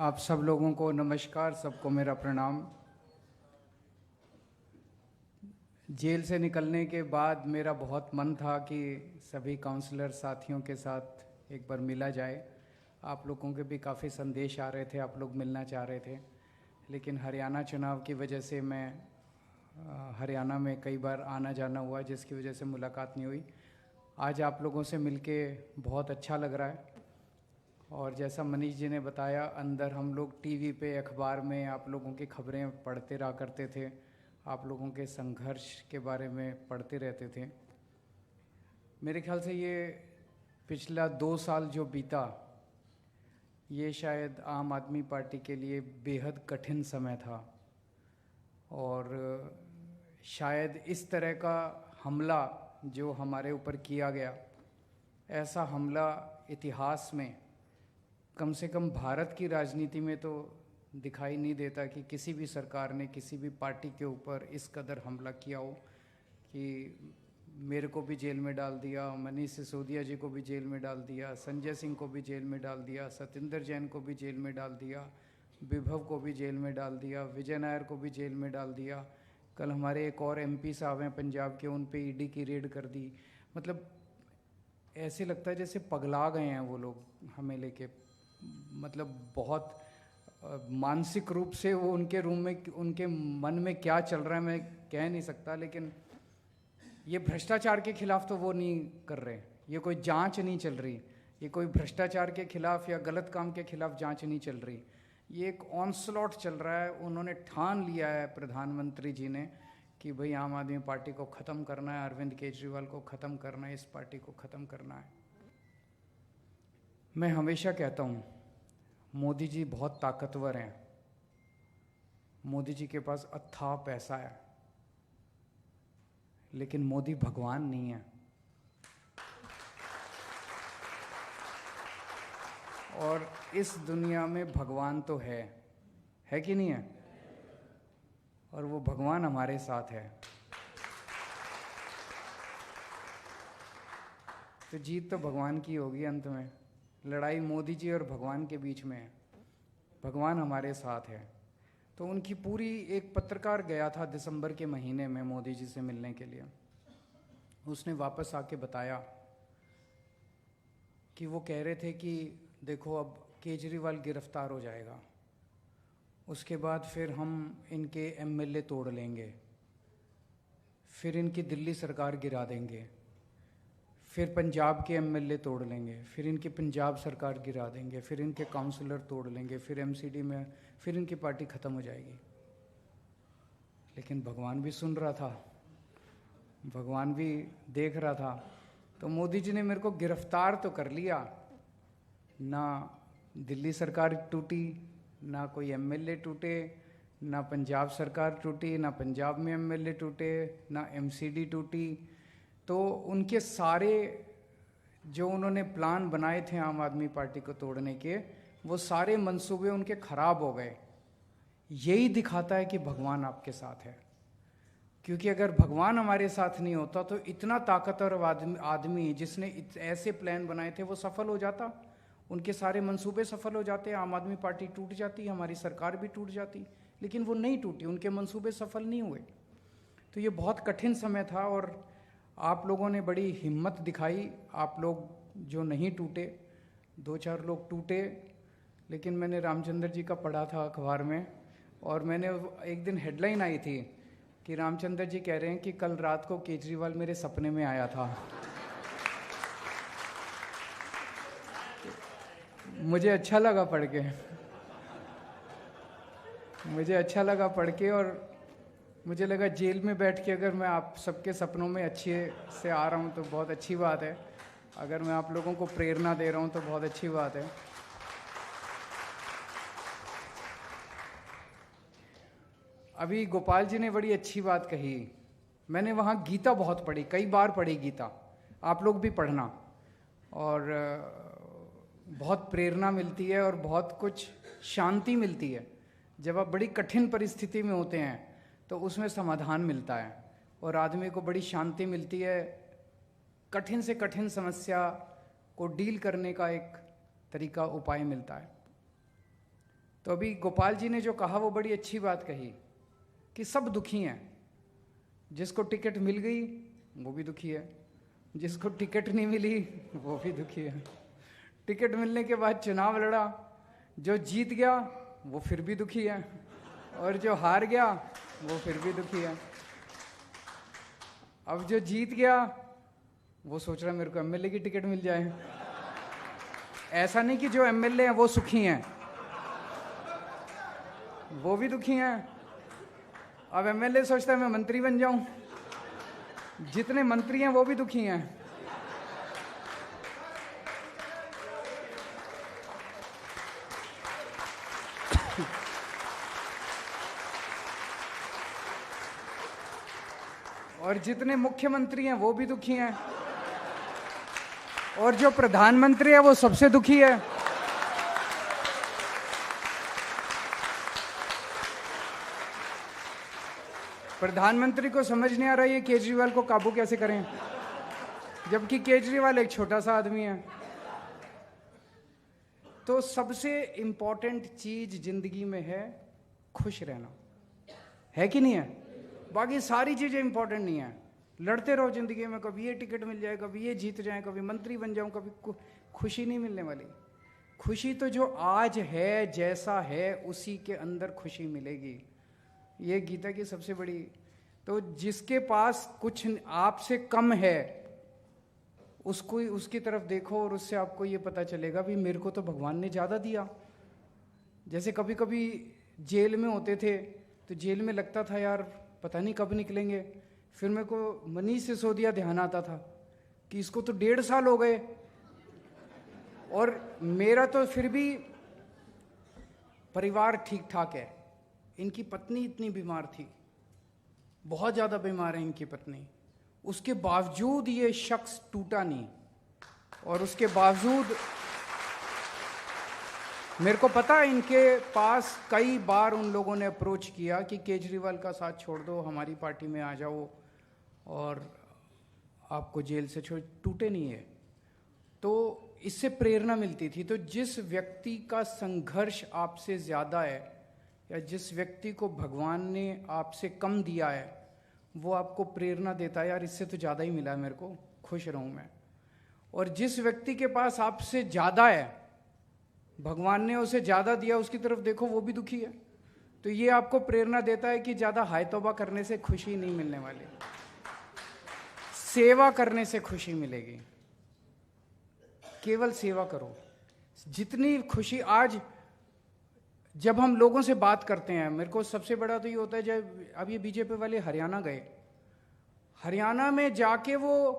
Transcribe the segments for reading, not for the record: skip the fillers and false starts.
आप सब लोगों को नमस्कार, सबको मेरा प्रणाम। जेल से निकलने के बाद मेरा बहुत मन था कि सभी काउंसलर साथियों के साथ एक बार मिला जाए। आप लोगों के भी काफ़ी संदेश आ रहे थे, आप लोग मिलना चाह रहे थे, लेकिन हरियाणा चुनाव की वजह से मैं हरियाणा में कई बार आना जाना हुआ, जिसकी वजह से मुलाकात नहीं हुई। आज आप लोगों से मिलके बहुत अच्छा लग रहा है। और जैसा मनीष जी ने बताया, अंदर हम लोग टीवी पे, अखबार में आप लोगों की खबरें पढ़ते रहा करते थे, आप लोगों के संघर्ष के बारे में पढ़ते रहते थे। मेरे ख्याल से ये पिछला 2 साल जो बीता, ये शायद आम आदमी पार्टी के लिए बेहद कठिन समय था। और शायद इस तरह का हमला जो हमारे ऊपर किया गया, ऐसा हमला इतिहास में कम से कम भारत की राजनीति में तो दिखाई नहीं देता कि किसी भी सरकार ने किसी भी पार्टी के ऊपर इस कदर हमला किया हो कि मेरे को भी जेल में डाल दिया, मनीष सिसोदिया जी को भी जेल में डाल दिया, संजय सिंह को भी जेल में डाल दिया, सत्येंद्र जैन को भी जेल में डाल दिया, विभव को भी जेल में डाल दिया, विजय नायर को भी जेल में डाल दिया। कल हमारे एक और एमपी साहब हैं पंजाब के, उन पे ईडी की रेड कर दी। मतलब ऐसे लगता है जैसे पगला गए हैं वो लोग हमें लेके। मतलब बहुत मानसिक रूप से वो उनके रूम में, उनके मन में क्या चल रहा है मैं कह नहीं सकता। लेकिन ये भ्रष्टाचार के खिलाफ तो वो नहीं कर रहे, ये कोई जांच नहीं चल रही, ये कोई भ्रष्टाचार के खिलाफ या गलत काम के खिलाफ जांच नहीं चल रही, ये एक ऑनस्लॉट चल रहा है। उन्होंने ठान लिया है प्रधानमंत्री जी ने कि भाई आम आदमी पार्टी को ख़त्म करना है, अरविंद केजरीवाल को ख़त्म करना है, इस पार्टी को ख़त्म करना है। मैं हमेशा कहता हूँ मोदी जी बहुत ताकतवर हैं, मोदी जी के पास अथाह पैसा है, लेकिन मोदी भगवान नहीं है। और इस दुनिया में भगवान तो है कि नहीं है? और वो भगवान हमारे साथ है। तो जीत तो भगवान की होगी अंत में। लड़ाई मोदी जी और भगवान के बीच में है, भगवान हमारे साथ है। तो उनकी पूरी, एक पत्रकार गया था दिसंबर के महीने में मोदी जी से मिलने के लिए, उसने वापस आके बताया कि वो कह रहे थे कि देखो अब केजरीवाल गिरफ्तार हो जाएगा, उसके बाद फिर हम इनके एमएलए तोड़ लेंगे, फिर इनकी दिल्ली सरकार गिरा देंगे, फिर पंजाब के एमएलए तोड़ लेंगे, फिर इनकी पंजाब सरकार गिरा देंगे, फिर इनके काउंसलर तोड़ लेंगे, फिर एमसीडी में फिर इनकी पार्टी ख़त्म हो जाएगी। लेकिन भगवान भी सुन रहा था, भगवान भी देख रहा था। तो मोदी जी ने मेरे को गिरफ्तार तो कर लिया, ना दिल्ली सरकार टूटी, ना कोई एमएलए टूटे, ना पंजाब सरकार टूटी, ना पंजाब में एमएलए टूटे, ना एमसीडी टूटी। तो उनके सारे जो उन्होंने प्लान बनाए थे आम आदमी पार्टी को तोड़ने के, वो सारे मंसूबे उनके खराब हो गए। यही दिखाता है कि भगवान आपके साथ है। क्योंकि अगर भगवान हमारे साथ नहीं होता तो इतना ताकतवर आदमी जिसने ऐसे प्लान बनाए थे वो सफल हो जाता, उनके सारे मंसूबे सफल हो जाते, आम आदमी पार्टी टूट जाती, हमारी सरकार भी टूट जाती। लेकिन वो नहीं टूटी, उनके मंसूबे सफल नहीं हुए। तो ये बहुत कठिन समय था और आप लोगों ने बड़ी हिम्मत दिखाई। आप लोग जो नहीं टूटे, 2-4 लोग टूटे, लेकिन मैंने रामचंद्र जी का पढ़ा था अखबार में, और मैंने एक दिन हेडलाइन आई थी कि रामचंद्र जी कह रहे हैं कि कल रात को केजरीवाल मेरे सपने में आया था। मुझे अच्छा लगा पढ़ के, मुझे अच्छा लगा पढ़ के, और मुझे लगा जेल में बैठ के अगर मैं आप सबके सपनों में अच्छे से आ रहा हूँ तो बहुत अच्छी बात है। अगर मैं आप लोगों को प्रेरणा दे रहा हूँ तो बहुत अच्छी बात है। अभी गोपाल जी ने बड़ी अच्छी बात कही। मैंने वहाँ गीता बहुत पढ़ी, कई बार पढ़ी गीता, आप लोग भी पढ़ना। और बहुत प्रेरणा मिलती है और बहुत कुछ शांति मिलती है। जब आप बड़ी कठिन परिस्थिति में होते हैं तो उसमें समाधान मिलता है और आदमी को बड़ी शांति मिलती है। कठिन से कठिन समस्या को डील करने का एक तरीका, उपाय मिलता है। तो अभी गोपाल जी ने जो कहा वो बड़ी अच्छी बात कही कि सब दुखी हैं। जिसको टिकट मिल गई वो भी दुखी है, जिसको टिकट नहीं मिली वो भी दुखी है। टिकट मिलने के बाद चुनाव लड़ा, जो जीत गया वो फिर भी दुखी है, और जो हार गया वो फिर भी दुखी है। अब जो जीत गया वो सोच रहा मेरे को एमएलए की टिकट मिल जाए। ऐसा नहीं कि जो एमएलए हैं वो सुखी हैं, वो भी दुखी हैं। अब एमएलए सोचता है मैं मंत्री बन जाऊं, जितने मंत्री हैं वो भी दुखी हैं। और जितने मुख्यमंत्री हैं वो भी दुखी हैं, और जो प्रधानमंत्री है वो सबसे दुखी है। प्रधानमंत्री को समझ नहीं आ रहा है केजरीवाल को काबू कैसे करें, जबकि केजरीवाल एक छोटा सा आदमी है। तो सबसे इंपॉर्टेंट चीज जिंदगी में है खुश रहना, है कि नहीं है? बाकी सारी चीजें इंपॉर्टेंट नहीं है। लड़ते रहो जिंदगी में, कभी ये टिकट मिल जाए, कभी ये जीत जाए, कभी मंत्री बन जाऊं, कभी खुशी नहीं मिलने वाली। खुशी तो जो आज है, जैसा है, उसी के अंदर खुशी मिलेगी। ये गीता की सबसे बड़ी। तो जिसके पास कुछ आपसे कम है उसको, उसकी तरफ देखो और उससे आपको ये पता चलेगा भी मेरे को तो भगवान ने ज़्यादा दिया। जैसे कभी कभी जेल में होते थे तो जेल में लगता था यार पता नहीं कब निकलेंगे। फिर मेरे को मनीष सिसोदिया ध्यान आता था कि इसको तो 1.5 साल हो गए, और मेरा तो फिर भी परिवार ठीक ठाक है। इनकी पत्नी इतनी बीमार थी, बहुत ज़्यादा बीमार है इनकी पत्नी, उसके बावजूद ये शख्स टूटा नहीं। और उसके बावजूद मेरे को पता है इनके पास कई बार उन लोगों ने अप्रोच किया कि केजरीवाल का साथ छोड़ दो, हमारी पार्टी में आ जाओ और आपको जेल से छोड़, टूटे नहीं है। तो इससे प्रेरणा मिलती थी। तो जिस व्यक्ति का संघर्ष आपसे ज़्यादा है या जिस व्यक्ति को भगवान ने आपसे कम दिया है वो आपको प्रेरणा देता है, यार इससे तो ज़्यादा ही मिला है मेरे को, खुश रहूँ मैं। और जिस व्यक्ति के पास आपसे ज़्यादा है, भगवान ने उसे ज़्यादा दिया, उसकी तरफ देखो वो भी दुखी है। तो ये आपको प्रेरणा देता है कि ज़्यादा हाय तौबा करने से खुशी नहीं मिलने वाली, सेवा करने से खुशी मिलेगी। केवल सेवा करो। जितनी खुशी आज जब हम लोगों से बात करते हैं, मेरे को सबसे बड़ा तो ये होता है जब अब ये बीजेपी वाले हरियाणा गए, हरियाणा में जाके वो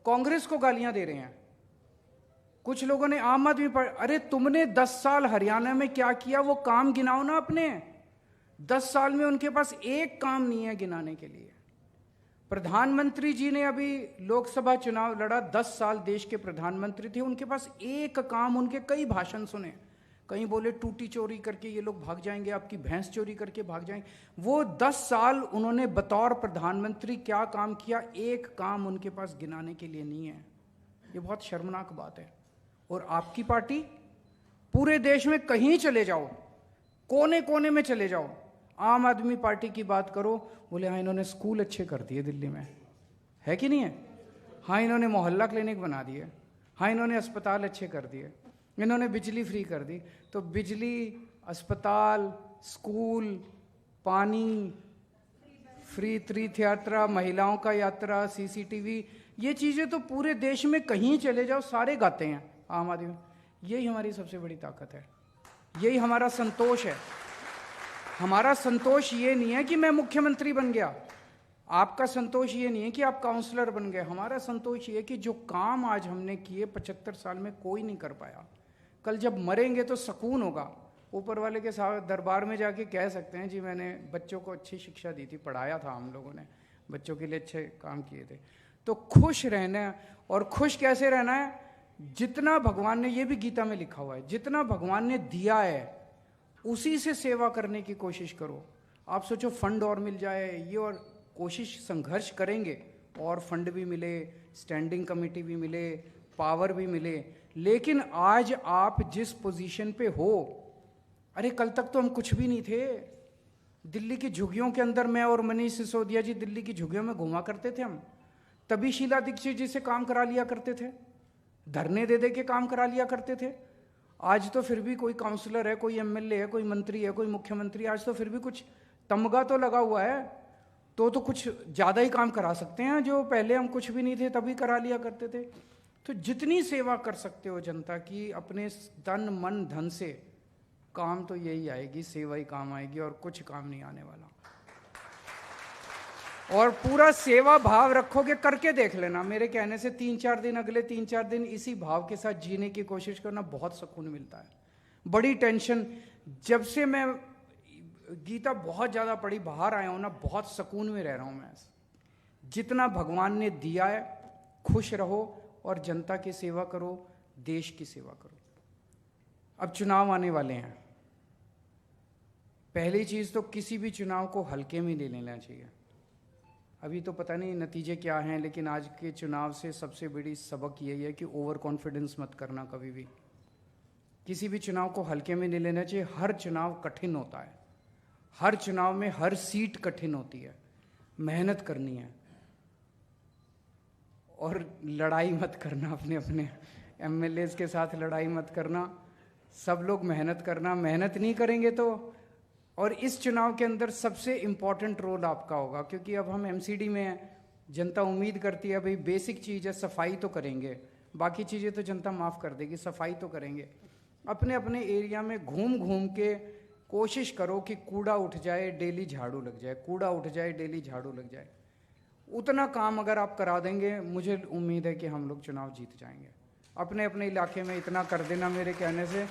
कांग्रेस को गालियां दे रहे हैं। कुछ लोगों ने आम आदमी पर, अरे तुमने 10 साल हरियाणा में क्या किया वो काम गिनाओ ना अपने। 10 साल में उनके पास एक काम नहीं है गिनाने के लिए। प्रधानमंत्री जी ने अभी लोकसभा चुनाव लड़ा, 10 साल देश के प्रधानमंत्री थे, उनके पास एक काम, उनके कई भाषण सुने। कहीं बोले टूटी चोरी करके ये लोग भाग जाएंगे, आपकी भैंस चोरी करके भाग जाएंगे। वो 10 साल उन्होंने बतौर प्रधानमंत्री क्या काम किया, एक काम उनके पास गिनाने के लिए नहीं है। ये बहुत शर्मनाक बात है। और आपकी पार्टी, पूरे देश में कहीं चले जाओ, कोने कोने में चले जाओ, आम आदमी पार्टी की बात करो, बोले हाँ इन्होंने स्कूल अच्छे कर दिए दिल्ली में, है कि नहीं है? हाँ इन्होंने मोहल्ला क्लिनिक बना दिए, हाँ इन्होंने अस्पताल अच्छे कर दिए, इन्होंने बिजली फ्री कर दी। तो बिजली, अस्पताल, स्कूल, पानी, फ्री तीर्थ यात्रा, महिलाओं का यात्रा, सीसीटीवी, ये चीज़ें तो पूरे देश में कहीं चले जाओ सारे गाते हैं आम आदमी। यही हमारी सबसे बड़ी ताकत है, यही हमारा संतोष है। हमारा संतोष ये नहीं है कि मैं मुख्यमंत्री बन गया, आपका संतोष ये नहीं है कि आप काउंसलर बन गए। हमारा संतोष ये कि जो काम आज हमने किए 75 साल में कोई नहीं कर पाया, कल जब मरेंगे तो सुकून होगा। ऊपर वाले के साथ दरबार में जाके कह सकते हैं जी मैंने बच्चों को अच्छी शिक्षा दी थी, पढ़ाया था, हम लोगों ने बच्चों के लिए अच्छे काम किए थे। तो खुश रहना, और खुश कैसे रहना है? जितना भगवान ने, ये भी गीता में लिखा हुआ है, जितना भगवान ने दिया है उसी से सेवा करने की कोशिश करो। आप सोचो फंड और मिल जाए ये, और कोशिश संघर्ष करेंगे और फंड भी मिले, स्टैंडिंग कमेटी भी मिले, पावर भी मिले। लेकिन आज आप जिस पोजीशन पे हो, अरे कल तक तो हम कुछ भी नहीं थे। दिल्ली की झुग्गियों के अंदर मैं और मनीष सिसोदिया जी दिल्ली की झुग्गियों में घुमा करते थे हम, तभी शीला दीक्षित जी से काम करा लिया करते थे, धरने दे दे के काम करा लिया करते थे। आज तो फिर भी कोई काउंसलर है, कोई एमएलए है, कोई मंत्री है, कोई मुख्यमंत्री, आज तो फिर भी कुछ तमगा तो लगा हुआ है, तो कुछ ज़्यादा ही काम करा सकते हैं, जो पहले हम कुछ भी नहीं थे तभी करा लिया करते थे। तो जितनी सेवा कर सकते हो जनता की अपने तन मन धन से, काम तो यही आएगी, सेवा ही काम आएगी और कुछ काम नहीं आने वाला। और पूरा सेवा भाव रखोगे, करके देख लेना, मेरे कहने से 3-4 दिन, अगले 3-4 दिन इसी भाव के साथ जीने की कोशिश करना, बहुत सुकून मिलता है। बड़ी टेंशन, जब से मैं गीता बहुत ज़्यादा पढ़ी, बाहर आया हूँ ना, बहुत सुकून में रह रहा हूँ मैं। जितना भगवान ने दिया है, खुश रहो और जनता की सेवा करो, देश की सेवा करो। अब चुनाव आने वाले हैं, पहली चीज़ तो किसी भी चुनाव को हल्के में ले लेना चाहिए। अभी तो पता नहीं नतीजे क्या हैं, लेकिन आज के चुनाव से सबसे बड़ी सबक यही है कि ओवर कॉन्फिडेंस मत करना कभी भी। किसी भी चुनाव को हल्के में नहीं लेना चाहिए। हर चुनाव कठिन होता है, हर चुनाव में हर सीट कठिन होती है, मेहनत करनी है और लड़ाई मत करना, अपने अपने एमएलएज के साथ लड़ाई मत करना, सब लोग मेहनत करना। मेहनत नहीं करेंगे तो, और इस चुनाव के अंदर सबसे इम्पॉर्टेंट रोल आपका होगा, क्योंकि अब हम एमसीडी में हैं, जनता उम्मीद करती है भाई बेसिक चीज़ है, सफाई तो करेंगे, बाकी चीज़ें तो जनता माफ़ कर देगी, सफाई तो करेंगे। अपने अपने एरिया में घूम घूम के कोशिश करो कि कूड़ा उठ जाए, डेली झाड़ू लग जाए, कूड़ा उठ जाए, डेली झाड़ू लग जाए। उतना काम अगर आप करा देंगे, मुझे उम्मीद है कि हम लोग चुनाव जीत जाएंगे। अपने अपने इलाके में इतना कर देना, मेरे कहने से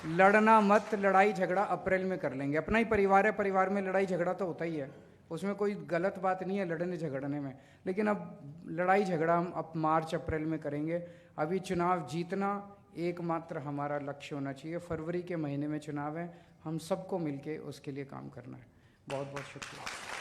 लड़ना मत, लड़ाई झगड़ा अप्रैल में कर लेंगे। अपना ही परिवार है, परिवार में लड़ाई झगड़ा तो होता ही है, उसमें कोई गलत बात नहीं है लड़ने झगड़ने में, लेकिन अब लड़ाई झगड़ा हम अब मार्च अप्रैल में करेंगे। अभी चुनाव जीतना एकमात्र हमारा लक्ष्य होना चाहिए। फरवरी के महीने में चुनाव है, हम सबको मिलके उसके लिए काम करना है। बहुत बहुत शुक्रिया।